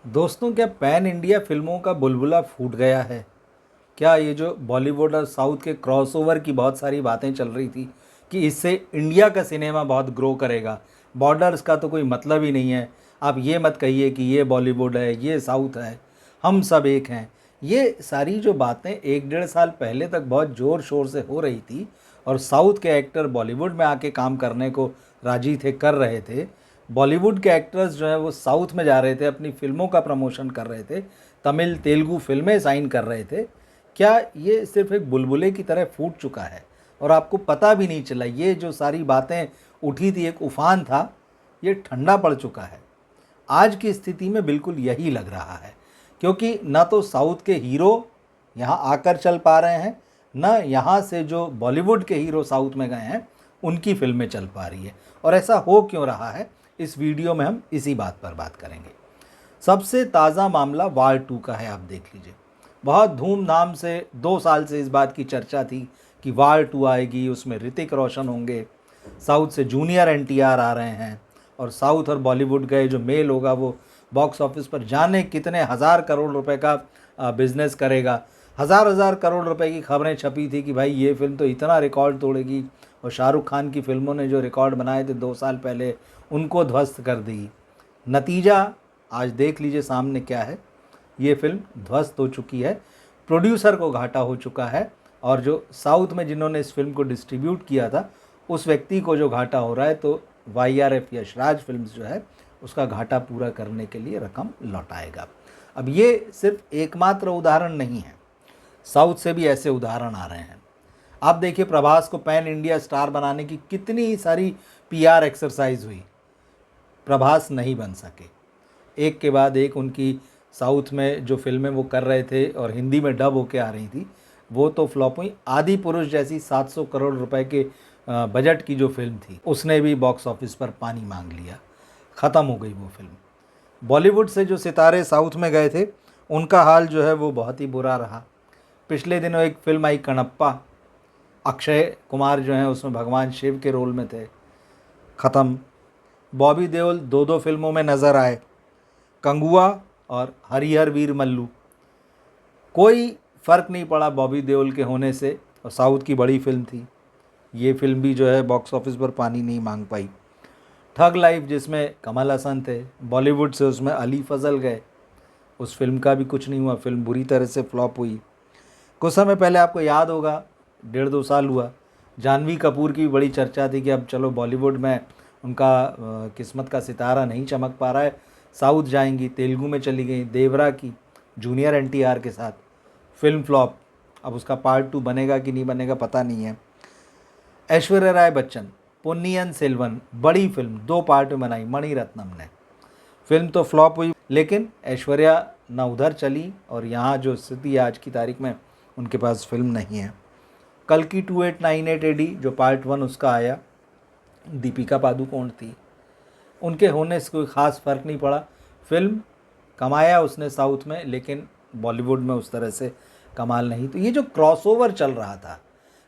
दोस्तों, क्या pan India फिल्मों का बुलबुला फूट गया है? क्या ये जो बॉलीवुड और साउथ के क्रॉसओवर की बहुत सारी बातें चल रही थी कि इससे इंडिया का सिनेमा बहुत ग्रो करेगा, बॉर्डर्स का तो कोई मतलब ही नहीं है। आप ये मत कहिए कि ये बॉलीवुड है, ये साउथ है, हम सब एक हैं। ये सारी जो बातें एक डेढ़ साल पहले तक बहुत ज़ोर शोर से हो रही थी और साउथ के एक्टर बॉलीवुड में आके काम करने को राजी थे, कर रहे थे। बॉलीवुड के एक्टर्स जो है वो साउथ में जा रहे थे, अपनी फिल्मों का प्रमोशन कर रहे थे, तमिल तेलुगु फिल्में साइन कर रहे थे। क्या ये सिर्फ एक बुलबुले की तरह फूट चुका है और आपको पता भी नहीं चला? ये जो सारी बातें उठी थी, एक उफान था, ये ठंडा पड़ चुका है। आज की स्थिति में बिल्कुल यही लग रहा है, क्योंकि ना तो साउथ के हीरो यहाँ आकर चल पा रहे हैं, ना यहाँ से जो बॉलीवुड के हीरो साउथ में गए हैं उनकी फिल्में चल पा रही है। और ऐसा हो क्यों रहा है, इस वीडियो में हम इसी बात पर बात करेंगे। सबसे ताज़ा मामला वार 2 का है। आप देख लीजिए, बहुत धूमधाम से 2 साल से इस बात की चर्चा थी कि वार 2 आएगी, उसमें ऋतिक रोशन होंगे, साउथ से जूनियर एनटीआर आ रहे हैं और साउथ और बॉलीवुड का जो मेल होगा वो बॉक्स ऑफिस पर जाने कितने हज़ार करोड़ रुपए का बिजनेस करेगा। हज़ार हज़ार करोड़ रुपए की खबरें छपी थी कि भाई ये फिल्म तो इतना रिकॉर्ड तोड़ेगी, और शाहरुख खान की फिल्मों ने जो रिकॉर्ड बनाए थे 2 साल पहले उनको ध्वस्त कर दी। नतीजा आज देख लीजिए सामने क्या है। ये फिल्म ध्वस्त हो चुकी है, प्रोड्यूसर को घाटा हो चुका है, और जो साउथ में जिन्होंने इस फिल्म को डिस्ट्रीब्यूट किया था उस व्यक्ति को जो घाटा हो रहा है, तो YRF यशराज फिल्म्स जो है उसका घाटा पूरा करने के लिए रकम लौटाएगा। अब ये सिर्फ एकमात्र उदाहरण नहीं है, साउथ से भी ऐसे उदाहरण आ रहे हैं। आप देखिए, प्रभास को पैन इंडिया स्टार बनाने की कितनी सारी PR एक्सरसाइज हुई, प्रभास नहीं बन सके। एक के बाद एक उनकी साउथ में जो फिल्में वो कर रहे थे और हिंदी में डब होके आ रही थी वो तो फ्लॉप हुई। आदि पुरुष जैसी 700 करोड़ रुपए के बजट की जो फिल्म थी उसने भी बॉक्स ऑफिस पर पानी मांग लिया, ख़त्म हो गई वो फिल्म। बॉलीवुड से जो सितारे साउथ में गए थे उनका हाल जो है वो बहुत ही बुरा रहा। पिछले दिनों एक फिल्म आई कणप्पा, अक्षय कुमार जो हैं उसमें भगवान शिव के रोल में थे, ख़त्म। बॉबी देओल दो दो फिल्मों में नज़र आए, कंगुआ और हरिहर वीर मल्लू। कोई फ़र्क नहीं पड़ा बॉबी देओल के होने से, और साउथ की बड़ी फिल्म थी। ये फिल्म भी जो है बॉक्स ऑफिस पर पानी नहीं मांग पाई। ठग लाइफ जिसमें कमल हसन थे, बॉलीवुड से उसमें अली फजल गए, उस फिल्म का भी कुछ नहीं हुआ, फिल्म बुरी तरह से फ्लॉप हुई। कुछ समय पहले आपको याद होगा, 1.5-2 साल हुआ, जानवी कपूर की भी बड़ी चर्चा थी कि अब चलो बॉलीवुड में उनका किस्मत का सितारा नहीं चमक पा रहा है, साउथ जाएंगी, तेलुगु में चली गई, देवरा की जूनियर NTR के साथ, फिल्म फ्लॉप। अब उसका पार्ट 2 बनेगा कि नहीं बनेगा पता नहीं है। ऐश्वर्या राय बच्चन, पोन्नियन सेल्वन, बड़ी फिल्म 2 पार्ट में बनाई मणिरत्नम ने, फिल्म तो फ्लॉप हुई, लेकिन ऐश्वर्या ना उधर चली और यहाँ जो स्थिति है आज की तारीख में उनके पास फिल्म नहीं है। कल की 2898 AD जो पार्ट 1 उसका आया, दीपिका पादुकोण थी, उनके होने से कोई ख़ास फ़र्क नहीं पड़ा। फिल्म कमाया उसने साउथ में, लेकिन बॉलीवुड में उस तरह से कमाल नहीं। तो ये जो क्रॉसओवर चल रहा था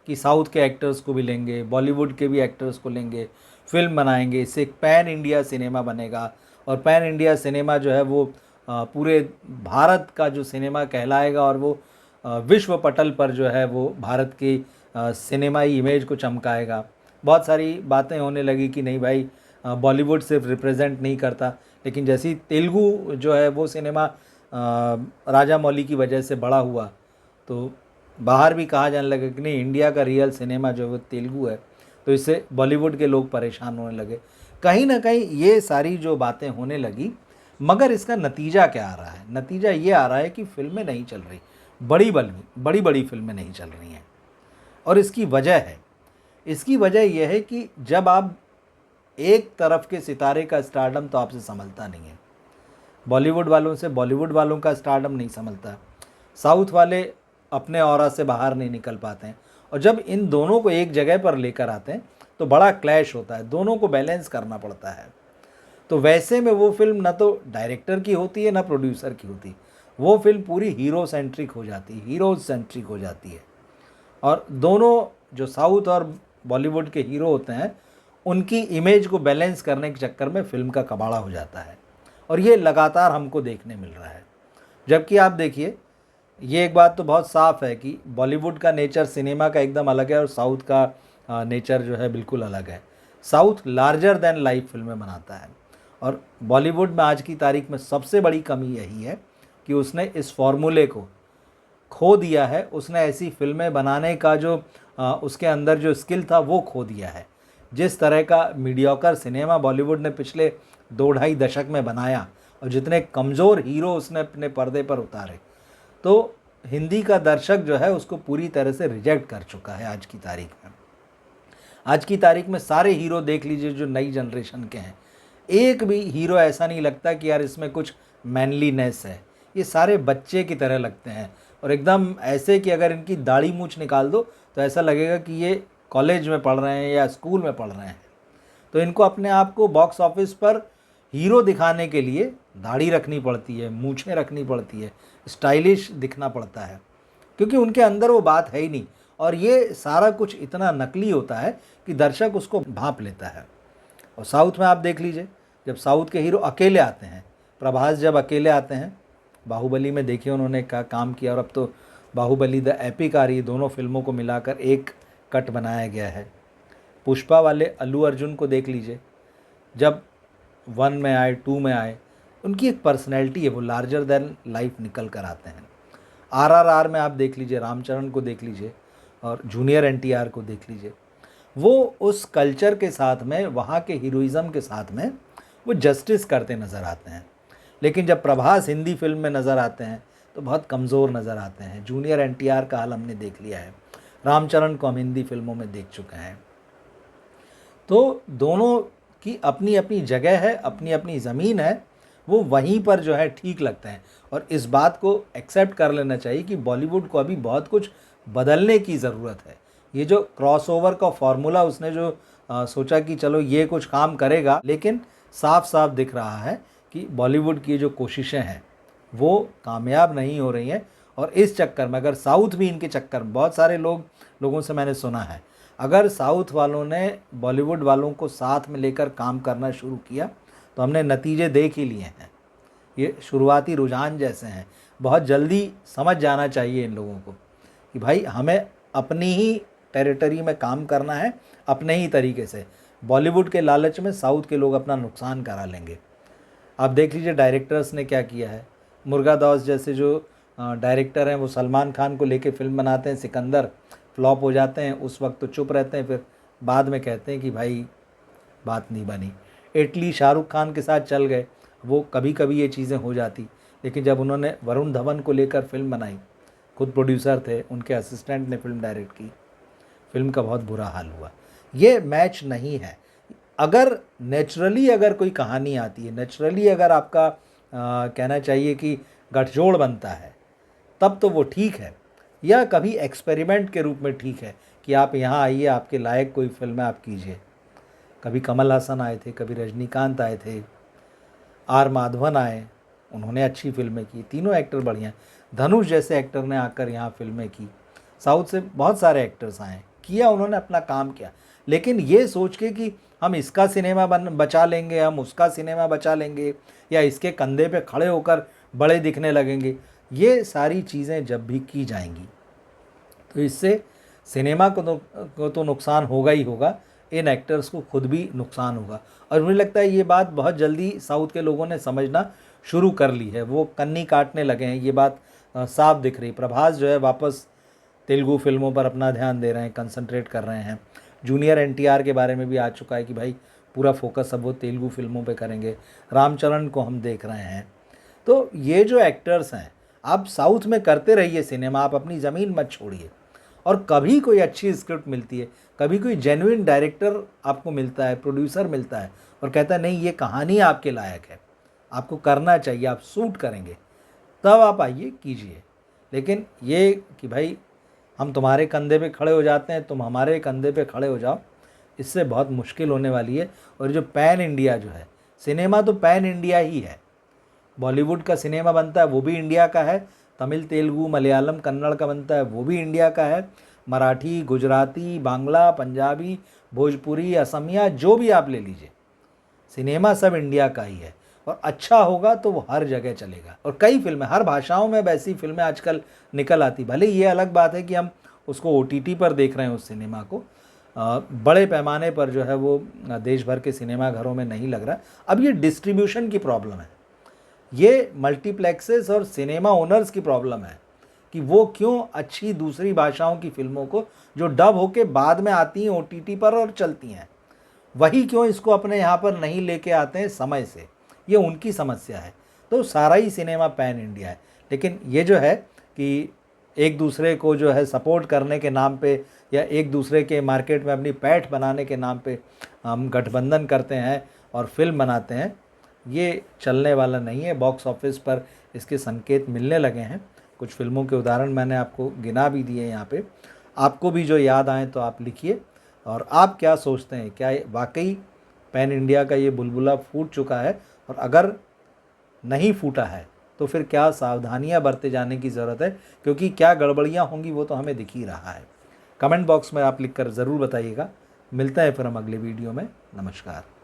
कि साउथ के एक्टर्स को भी लेंगे, बॉलीवुड के भी एक्टर्स को लेंगे, फिल्म बनाएंगे, इससे एक पैन इंडिया सिनेमा बनेगा, और पैन इंडिया सिनेमा जो है वो पूरे भारत का जो सिनेमा कहलाएगा, और वो विश्व पटल पर जो है वो भारत की सिनेमाई इमेज को चमकाएगा। बहुत सारी बातें होने लगी कि नहीं भाई, बॉलीवुड सिर्फ रिप्रेजेंट नहीं करता, लेकिन जैसी तेलुगु जो है वो सिनेमा राजा मौली की वजह से बड़ा हुआ, तो बाहर भी कहा जाने लगा कि नहीं, इंडिया का रियल सिनेमा जो है वो तेलुगु है। तो इससे बॉलीवुड के लोग परेशान होने लगे। कहीं ना कहीं ये सारी जो बातें होने लगी, मगर इसका नतीजा क्या आ रहा है? नतीजा ये आ रहा है कि फिल्में नहीं चल रही, बड़ी बड़ी फिल्में नहीं चल रही हैं। और इसकी वजह है, इसकी वजह यह है कि जब आप एक तरफ के सितारे का स्टारडम तो आपसे संभलता नहीं है, बॉलीवुड वालों से बॉलीवुड वालों का स्टारडम नहीं संभलता, साउथ वाले अपने ऑरा से बाहर नहीं निकल पाते हैं, और जब इन दोनों को एक जगह पर लेकर आते हैं तो बड़ा क्लैश होता है, दोनों को बैलेंस करना पड़ता है। तो वैसे में वो फिल्म ना तो डायरेक्टर की होती है ना प्रोड्यूसर की होती, वो फिल्म पूरी हीरो सेंट्रिक हो जाती है, हीरोज सेंट्रिक हो जाती है। और दोनों जो साउथ और बॉलीवुड के हीरो होते हैं उनकी इमेज को बैलेंस करने के चक्कर में फिल्म का कबाड़ा हो जाता है, और ये लगातार हमको देखने मिल रहा है। जबकि आप देखिए, ये एक बात तो बहुत साफ है कि बॉलीवुड का नेचर सिनेमा का एकदम अलग है और साउथ का नेचर जो है बिल्कुल अलग है। साउथ लार्जर देन लाइफ फिल्में बनाता है और बॉलीवुड में आज की तारीख में सबसे बड़ी कमी यही है कि उसने इस फॉर्मूले को खो दिया है। उसने ऐसी फिल्में बनाने का जो उसके अंदर जो स्किल था वो खो दिया है। जिस तरह का मीडियोकर सिनेमा बॉलीवुड ने पिछले 2-2.5 दशक में बनाया और जितने कमज़ोर हीरो उसने अपने पर्दे पर उतारे, तो हिंदी का दर्शक जो है उसको पूरी तरह से रिजेक्ट कर चुका है आज की तारीख में। आज की तारीख में सारे हीरो देख लीजिए जो नई जनरेशन के हैं, एक भी हीरो ऐसा नहीं लगता कि यार इसमें कुछ मैनलीनेस है। ये सारे बच्चे की तरह लगते हैं और एकदम ऐसे कि अगर इनकी दाढ़ी मूंछ निकाल दो तो ऐसा लगेगा कि ये कॉलेज में पढ़ रहे हैं या स्कूल में पढ़ रहे हैं। तो इनको अपने आप को बॉक्स ऑफिस पर हीरो दिखाने के लिए दाढ़ी रखनी पड़ती है, मूछें रखनी पड़ती है, स्टाइलिश दिखना पड़ता है, क्योंकि उनके अंदर वो बात है ही नहीं। और ये सारा कुछ इतना नकली होता है कि दर्शक उसको भांप लेता है। और साउथ में आप देख लीजिए, जब साउथ के हीरो अकेले आते हैं, प्रभास जब अकेले आते हैं, बाहुबली में देखिए उन्होंने क्या काम किया, और अब तो बाहुबली द एपिक आ रही है, दोनों फिल्मों को मिलाकर एक कट बनाया गया है। पुष्पा वाले अल्लू अर्जुन को देख लीजिए, जब 1 में आए, 2 में आए, उनकी एक पर्सनैलिटी है, वो लार्जर देन लाइफ निकल कर आते हैं। RRR में आप देख लीजिए, रामचरण को देख लीजिए और जूनियर NTR को देख लीजिए, वो उस कल्चर के साथ में, वहाँ के हीरोइज़म के साथ में वो जस्टिस करते नज़र आते हैं। लेकिन जब प्रभास हिंदी फिल्म में नज़र आते हैं तो बहुत कमज़ोर नज़र आते हैं। जूनियर NTR का हाल हमने देख लिया है, रामचरण को हम हिंदी फिल्मों में देख चुके हैं। तो दोनों की अपनी अपनी जगह है, अपनी अपनी ज़मीन है, वो वहीं पर जो है ठीक लगते हैं। और इस बात को एक्सेप्ट कर लेना चाहिए कि बॉलीवुड को अभी बहुत कुछ बदलने की ज़रूरत है। ये जो क्रॉसओवर का फॉर्मूला उसने जो सोचा कि चलो ये कुछ काम करेगा, लेकिन साफ साफ दिख रहा है कि बॉलीवुड की जो कोशिशें हैं वो कामयाब नहीं हो रही हैं। और इस चक्कर में, अगर साउथ भी इनके चक्कर में, बहुत सारे लोगों से मैंने सुना है, अगर साउथ वालों ने बॉलीवुड वालों को साथ में लेकर काम करना शुरू किया तो हमने नतीजे देख ही लिए हैं। ये शुरुआती रुझान जैसे हैं, बहुत जल्दी समझ जाना चाहिए इन लोगों को कि भाई हमें अपनी ही टेरिटरी में काम करना है, अपने ही तरीके से। बॉलीवुड के लालच में साउथ के लोग अपना नुकसान करा लेंगे। आप देख लीजिए डायरेक्टर्स ने क्या किया है। मुर्गादास जैसे जो डायरेक्टर हैं वो सलमान खान को लेके फिल्म बनाते हैं, सिकंदर फ्लॉप हो जाते हैं, उस वक्त तो चुप रहते हैं, फिर बाद में कहते हैं कि भाई बात नहीं बनी। इटली शाहरुख खान के साथ चल गए, वो कभी कभी ये चीज़ें हो जाती, लेकिन जब उन्होंने वरुण धवन को लेकर फिल्म बनाई, खुद प्रोड्यूसर थे, उनके असिस्टेंट ने फिल्म डायरेक्ट की, फिल्म का बहुत बुरा हाल हुआ। ये मैच नहीं है। अगर नेचुरली अगर कोई कहानी आती है, नेचुरली अगर आपका कहना चाहिए कि गठजोड़ बनता है, तब तो वो ठीक है, या कभी एक्सपेरिमेंट के रूप में ठीक है कि आप यहाँ आइए, आपके लायक कोई फिल्में आप कीजिए। कभी कमल हासन आए थे, कभी रजनीकांत आए थे, R माधवन आए, उन्होंने अच्छी फिल्में की, तीनों एक्टर बढ़िया। धनुष जैसे एक्टर ने आकर यहाँ फिल्में की, साउथ से बहुत सारे एक्टर्स आए, किया, उन्होंने अपना काम किया। लेकिन ये सोच के कि हम इसका सिनेमा बचा लेंगे, हम उसका सिनेमा बचा लेंगे, या इसके कंधे पे खड़े होकर बड़े दिखने लगेंगे, ये सारी चीज़ें जब भी की जाएंगी तो इससे सिनेमा को तो नुकसान होगा ही होगा, इन एक्टर्स को खुद भी नुकसान होगा। और मुझे लगता है ये बात बहुत जल्दी साउथ के लोगों ने समझना शुरू कर ली है, वो कन्नी काटने लगे हैं, ये बात साफ दिख रही। प्रभास जो है वापस तेलुगु फिल्मों पर अपना ध्यान दे रहे हैं, कंसंट्रेट कर रहे हैं। जूनियर NTR के बारे में भी आ चुका है कि भाई पूरा फोकस अब वो तेलुगु फिल्मों पे करेंगे। रामचरण को हम देख रहे हैं। तो ये जो एक्टर्स हैं, आप साउथ में करते रहिए सिनेमा, आप अपनी ज़मीन मत छोड़िए। और कभी कोई अच्छी स्क्रिप्ट मिलती है, कभी कोई जेन्युइन डायरेक्टर आपको मिलता है, प्रोड्यूसर मिलता है और कहता है नहीं ये कहानी आपके लायक है, आपको करना चाहिए, आप सूट करेंगे, तब आप आइए कीजिए। लेकिन ये कि भाई हम तुम्हारे कंधे पे खड़े हो जाते हैं, तुम हमारे कंधे पे खड़े हो जाओ, इससे बहुत मुश्किल होने वाली है। और जो पैन इंडिया जो है सिनेमा, तो पैन इंडिया ही है। बॉलीवुड का सिनेमा बनता है वो भी इंडिया का है, तमिल तेलुगु मलयालम कन्नड़ का बनता है वो भी इंडिया का है, मराठी गुजराती बांग्ला पंजाबी भोजपुरी असमिया जो भी आप ले लीजिए, सिनेमा सब इंडिया का ही है। और अच्छा होगा तो वो हर जगह चलेगा। और कई फिल्में, हर भाषाओं में वैसी फिल्में आजकल निकल आती। भले ये अलग बात है कि हम उसको OTT पर देख रहे हैं उस सिनेमा को, बड़े पैमाने पर जो है वो देश भर के सिनेमा घरों में नहीं लग रहा। अब ये डिस्ट्रीब्यूशन की प्रॉब्लम है, ये मल्टीप्लेक्सेस और सिनेमा ओनर्स की प्रॉब्लम है कि वो क्यों अच्छी दूसरी भाषाओं की फिल्मों को जो डब होके बाद में आती हैं OTT पर और चलती हैं, वही क्यों इसको अपने यहाँ पर नहीं लेके आते हैं समय से। ये उनकी समस्या है। तो सारा ही सिनेमा पैन इंडिया है, लेकिन ये जो है कि एक दूसरे को जो है सपोर्ट करने के नाम पे या एक दूसरे के मार्केट में अपनी पैठ बनाने के नाम पे हम गठबंधन करते हैं और फिल्म बनाते हैं, ये चलने वाला नहीं है। बॉक्स ऑफिस पर इसके संकेत मिलने लगे हैं। कुछ फिल्मों के उदाहरण मैंने आपको गिना भी दिए यहाँ पे, आपको भी जो याद आए तो आप लिखिए। और आप क्या सोचते हैं, क्या वाकई पैन इंडिया का ये बुलबुला फूट चुका है? और अगर नहीं फूटा है तो फिर क्या सावधानियां बरते जाने की ज़रूरत है? क्योंकि क्या गड़बड़ियां होंगी वो तो हमें दिख ही रहा है। कमेंट बॉक्स में आप लिखकर ज़रूर बताइएगा। मिलते हैं फिर हम अगले वीडियो में। नमस्कार।